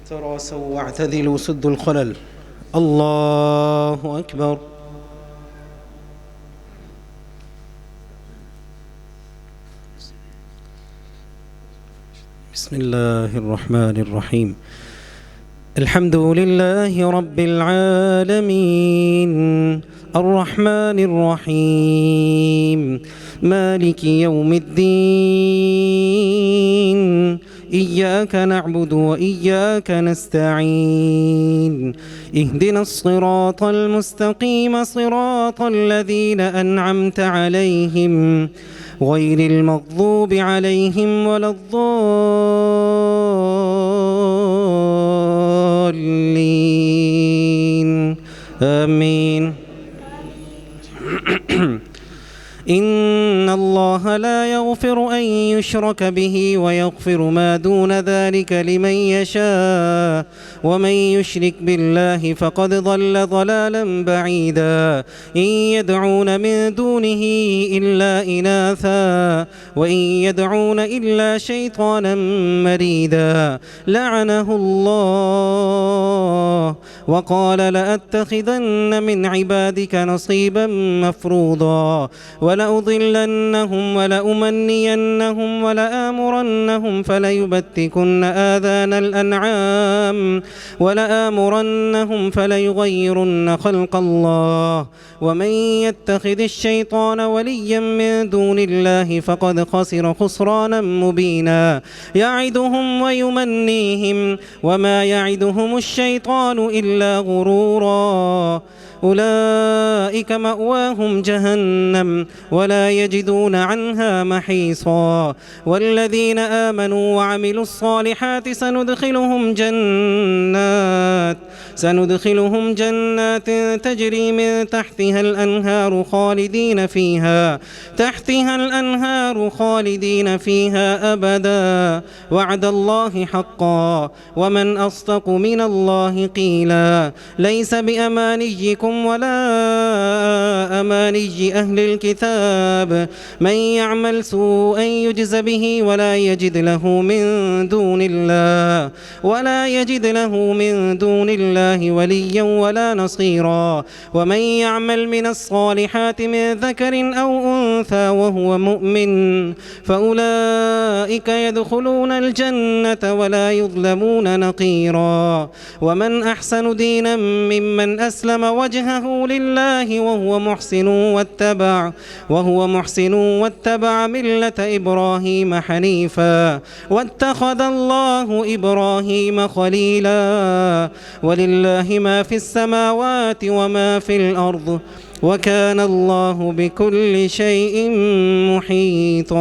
تراصوا واعتدلوا سدوا الخلل. الله أكبر. بسم الله الرحمن الرحيم. الحمد لله رب العالمين الرحمن الرحيم مالك يوم الدين إياك نعبد وإياك نستعين اهدنا الصراط المستقيم صراط الذين أنعمت عليهم غير المغضوب عليهم ولا الضالين آمين. إن الله لا يغفر أن يشرك به ويغفر ما دون ذلك لمن يشاء ومن يشرك بالله فقد ضل ضلالا بعيدا. إن يدعون من دونه إلا إناثا وإن يدعون إلا شيطانا مريدا لعنه الله وقال لأتخذن من عبادك نصيبا مفروضا ولأضلنهم ولأمنينهم ولآمرنهم فليبتكن آذان الأنعام ولآمرنهم فليغيرن خلق الله ومن يتخذ الشيطان وليا من دون الله فقد خسر خسرانا مبينا. يعدهم ويمنيهم وما يعدهم الشيطان إلا غرورا. أولئك مأواهم جهنم ولا يجدون عنها محيصا. والذين آمنوا وعملوا الصالحات سندخلهم جنات تجري من تحتها الأنهار خالدين فيها أبدا وعد الله حقا ومن أصدق من الله قيلا. ليس بأمانيكم ولا أماني أهل الكتاب من يعمل سوءا يجز به ولا يجد له من دون الله وليا ولا نصيرا. ومن يعمل من الصالحات من ذكر أو أنثى وهو مؤمن فأولئك يدخلون الجنة ولا يظلمون نقيرا. ومن أحسن دينا ممن أسلم وجهه لله وهو محسن واتبع ملة إبراهيم حنيفا واتخذ الله إبراهيم خليلا. ولله ما في السماوات وما في الأرض وكان الله بكل شيء محيطا.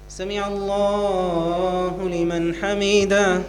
سمع الله لمن حمده.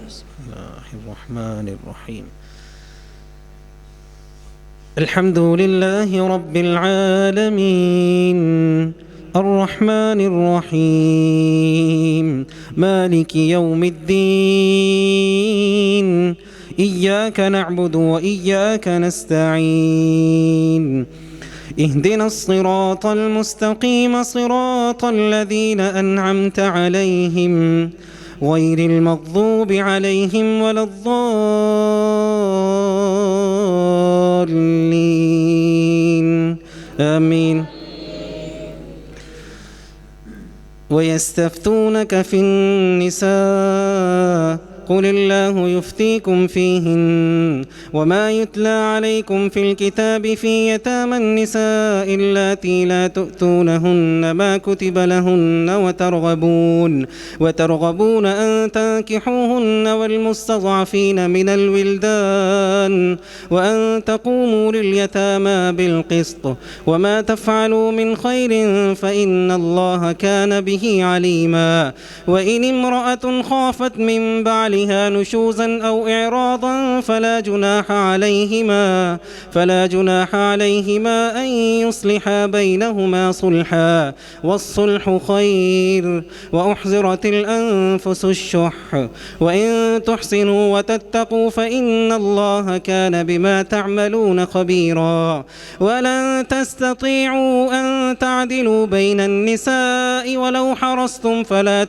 بسم الله الرحمن الرحيم. الحمد لله رب العالمين الرحمن الرحيم مالك يوم الدين إياك نعبد وإياك نستعين اهدنا الصراط المستقيم صراط الذين أنعمت عليهم غير المغضوب عليهم ولا الضالين آمين. ويستفتونك في النساء قل الله يفتيكم فيهن وما يتلى عليكم في الكتاب في يتامى النساء اللاتي لا تؤتونهن ما كتب لهن وترغبون أن تنكحوهن والمستضعفين من الولدان وأن تقوموا لليتامى بالقسط وما تفعلوا من خير فإن الله كان به عليما. وإن امرأة خافت من بعلها نشوزا أو إعراضا فلا جناح عليهما أن يصلحا بينهما صلحا والصلح خير وأحضرت الأنفس الشح وإن تحسنوا وتتقوا فإن الله كان بما تعملون خبيرا. ولن تستطيعوا أن تعدلوا بين النساء ولو حرصتم فلا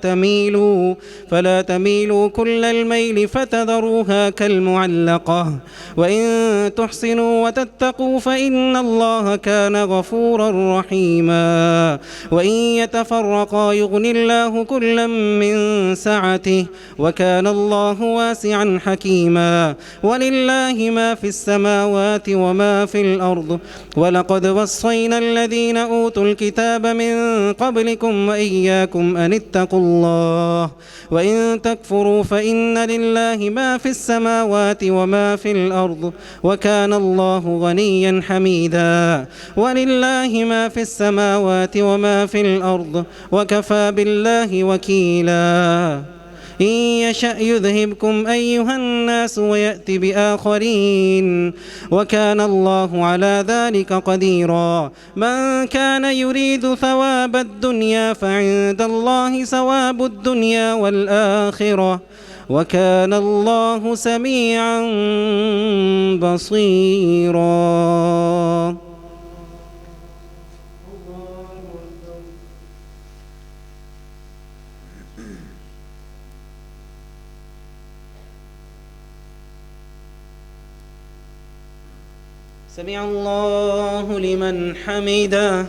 تميلوا كل الميل فتذروها كالمعلقة. وإن تحسنوا وتتقوا فإن الله كان غفورا رحيما. وإن يتفرقا يغن الله كلا من سعته وكان الله واسعا حكيما. ولله ما في السماوات وما في الأرض ولقد وصينا الذين أوتوا الكتاب من قبلكم وإياكم أن اتقوا الله وإن تكفروا فإن لله ما في السماوات وما في الأرض وكان الله غنيا حميدا. ولله ما في السماوات وما في الأرض وكفى بالله وكيلا. إن يشأ يذهبكم أيها الناس ويأت بآخرين وكان الله على ذلك قديرا. من كان يريد ثواب الدنيا فعند الله ثواب الدنيا والآخرة وكان الله سميعا بصيرا. سمع الله لمن حمده.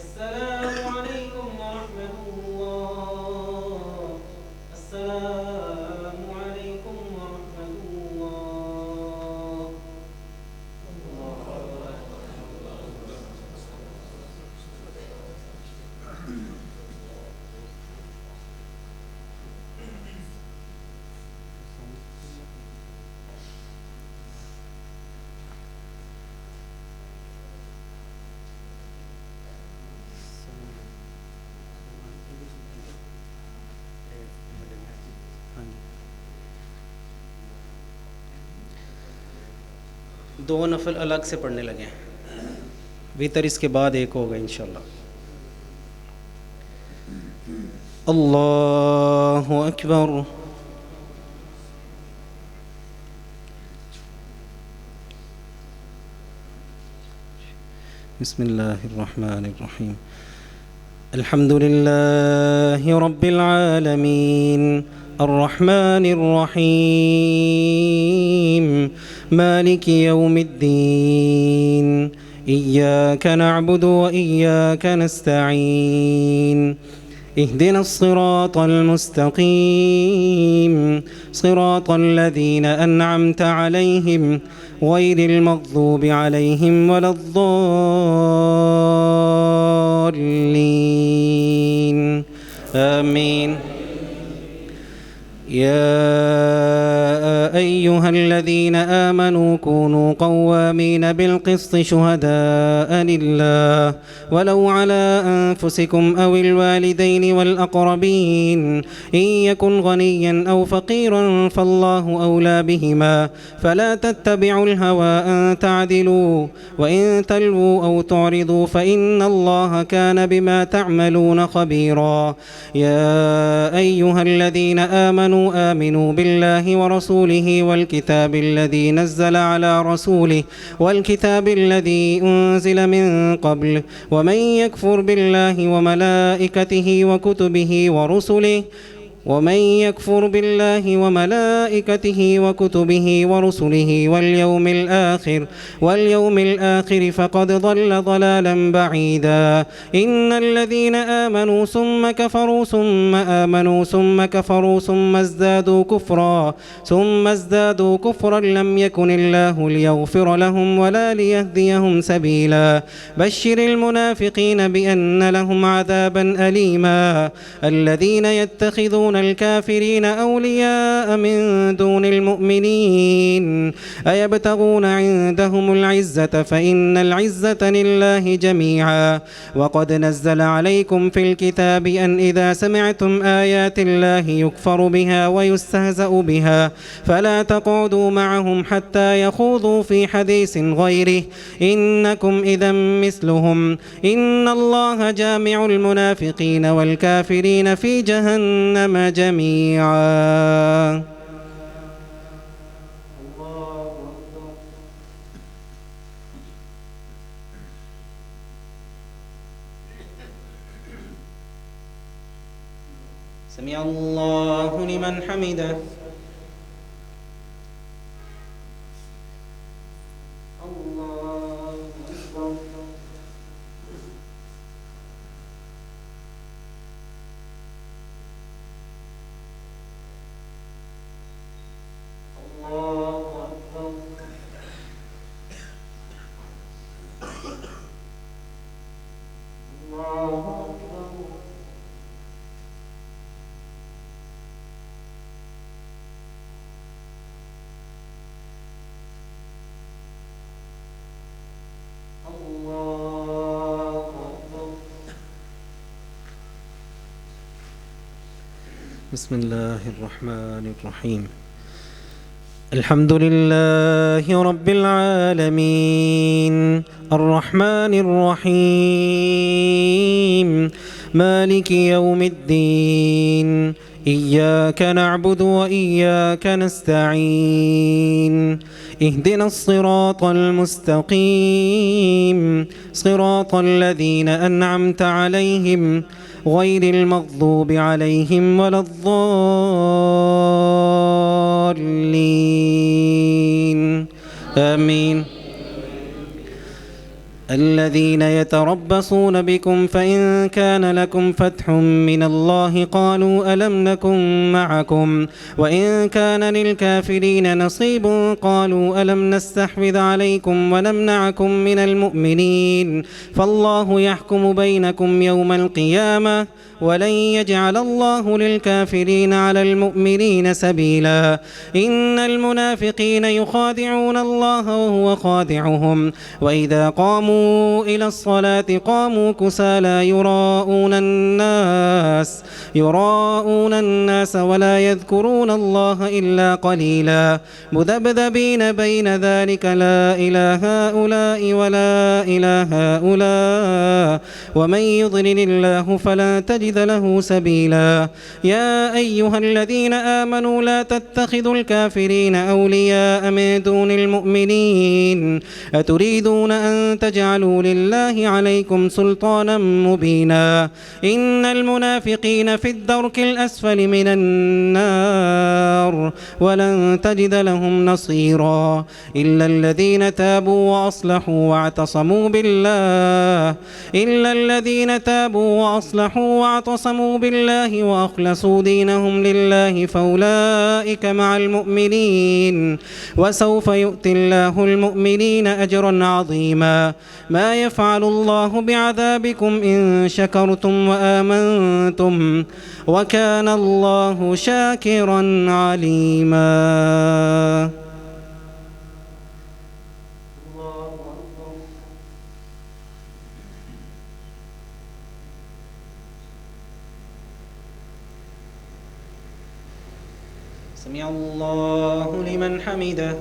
السلام عليكم ورحمة الله. السلام عليكم ورحمة الله. दो नफल अलग से पढ़ने लगे हैं, वितर इसके बाद एक होगा इंशाल्लाह। अल्लाहु अकबर। बिस्मिल्लाहिर्रहमानिर्रहीम। अल्हम्दुलिल्लाहि रब्बिल आलमीन الرحمن الرحيم مالك يوم الدين إياك نعبد وإياك نستعين اهدنا الصراط المستقيم صراط الذين أنعمت عليهم غير المغضوب عليهم ولا الضالين آمين. يا أيها الذين آمنوا كونوا قوامين بالقسط شهداء لله ولو على أنفسكم أو الوالدين والأقربين إن يكن غنيا أو فقيرا فالله أولى بهما فلا تتبعوا الهوى أن تعدلوا وإن تلووا أو تعرضوا فإن الله كان بما تعملون خبيرا. يا أيها الذين آمنوا بالله ورسوله والكتاب الذي نزل على رسوله والكتاب الذي أنزل من قبل ومن يكفر بالله وملائكته وكتبه ورسله واليوم الآخر فقد ضل ضلالا بعيدا. إن الذين آمنوا ثم كفروا ثم آمنوا ثم كفروا ثم ازدادوا كفرا لم يكن الله ليغفر لهم ولا ليهديهم سبيلا. بشر المنافقين بأن لهم عذابا أليما. الذين يتخذون الكافرين أولياء من دون المؤمنين أيبتغون عندهم العزة فإن العزة لله جميعا. وقد نزل عليكم في الكتاب أن إذا سمعتم آيات الله يكفر بها ويستهزأ بها فلا تقعدوا معهم حتى يخوضوا في حديث غيره إنكم إذا مثلهم إن الله جامع المنافقين والكافرين في جهنم جميعا. سمع الله لمن حمده. بسم الله الرحمن الرحيم. الحمد لله رب العالمين الرحمن الرحيم مالك يوم الدين إياك نعبد وإياك نستعين اهدنا الصراط المستقيم صراط الذين أنعمت عليهم غير المغضوب عليهم ولا الضالين آمين. الذين يتربصون بكم فإن كان لكم فتح من الله قالوا ألم نكن معكم وإن كان للكافرين نصيب قالوا ألم نستحوذ عليكم ونمنعكم من المؤمنين فالله يحكم بينكم يوم القيامة ولن يجعل الله للكافرين على المؤمنين سبيلا. إن المنافقين يخادعون الله وهو خادعهم وإذا قاموا إلى الصلاة قاموا كسالى يراءون الناس ولا يذكرون الله إلا قليلا مذبذبين بين ذلك لا إله هؤلاء ولا إله هؤلاء ومن يضلل الله فلا تجد له سبيلا. يا أيها الذين آمنوا لا تتخذوا الكافرين أولياء من دون المؤمنين أتريدون أن تجعلوا تجعلوا لله عليكم سلطانا مبينا إن المنافقين في الدرك الأسفل من النار ولن تجد لهم نصيرا إلا الذين تابوا واعتصموا بالله وأخلصوا دينهم لله فأولئك مع المؤمنين وسوف يؤتي الله المؤمنين أجرا عظيما ما يفعل الله بعذابكم إن شكرتم وآمنتم وكان الله شاكرا عليما. سمع الله لمن حمده.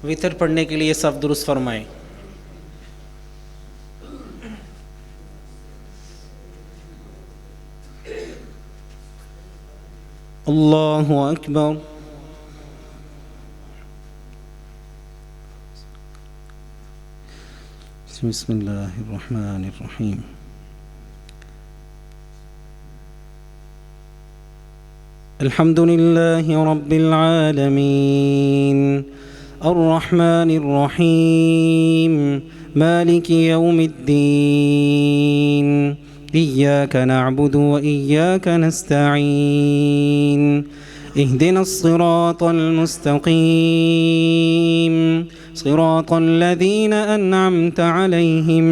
वितर पढ़ने के लिए सब दुरुस्त फरमाएं। अल्लाहु अकबर। बिस्मिल्लाहिर्रहमानिर्रहीम। अल्हम्दुलिल्लाहि रब्बिल आलमीन अर्रहमानिर रहीम मालिकि यौमिद्दीन इय्याका नअबुदु व इय्याका नस्तईन इहदिनस सिरातल मुस्तकीम सिरातल लज़ीना अन्अमत अलैहिम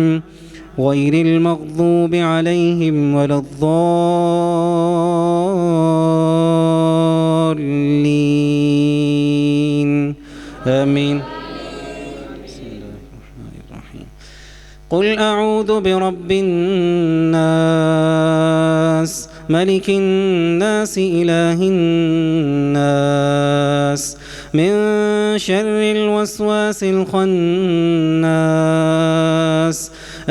गैरिल मग़ज़ूबि अलैहिम वलद्दॉल्लीन आमीन। बिस्मिल्लाहिर्रहमानिर्रहीम। क़ुल अऊज़ु बिरब्बिन नास मलिकिन नास इलाहिन नास मिन शर्रिल वस्वासिल खन्नास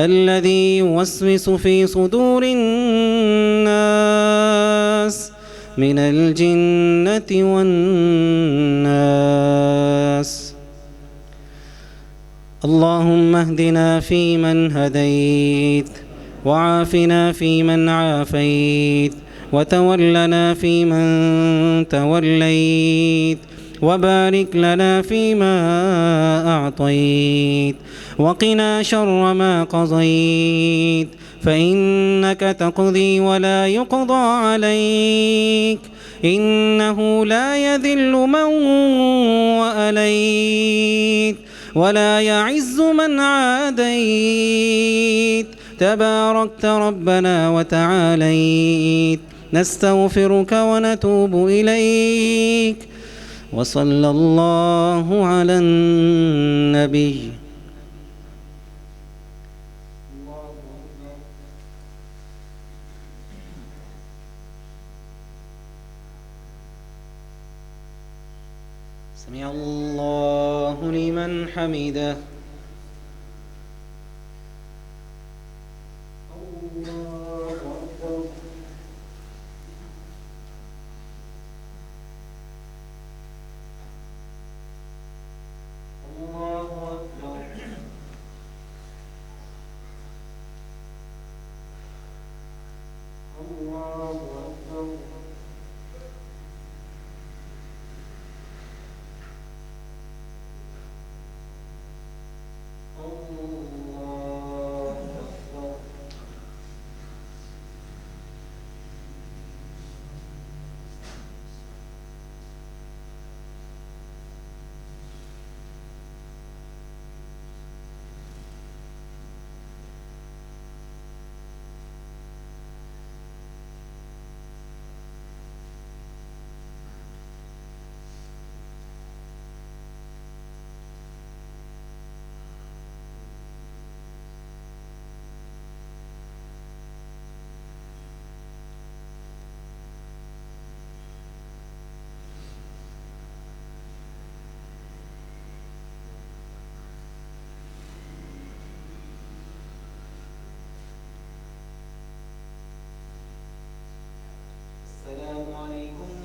الذي يوسوس في صدور الناس من الجنة والناس. اللهم اهدنا فيمن هديت وعافنا فيمن عافيت وتولنا فيمن توليت وبارك لنا فيما أعطيت وقنا شر ما قضيت فإنك تقضي ولا يقضى عليك إنه لا يذل من وأليت ولا يعز من عاديت تباركت ربنا وتعاليت نستغفرك ونتوب إليك وصلى الله على النبي. سمع الله لمن حمده. السلام عليكم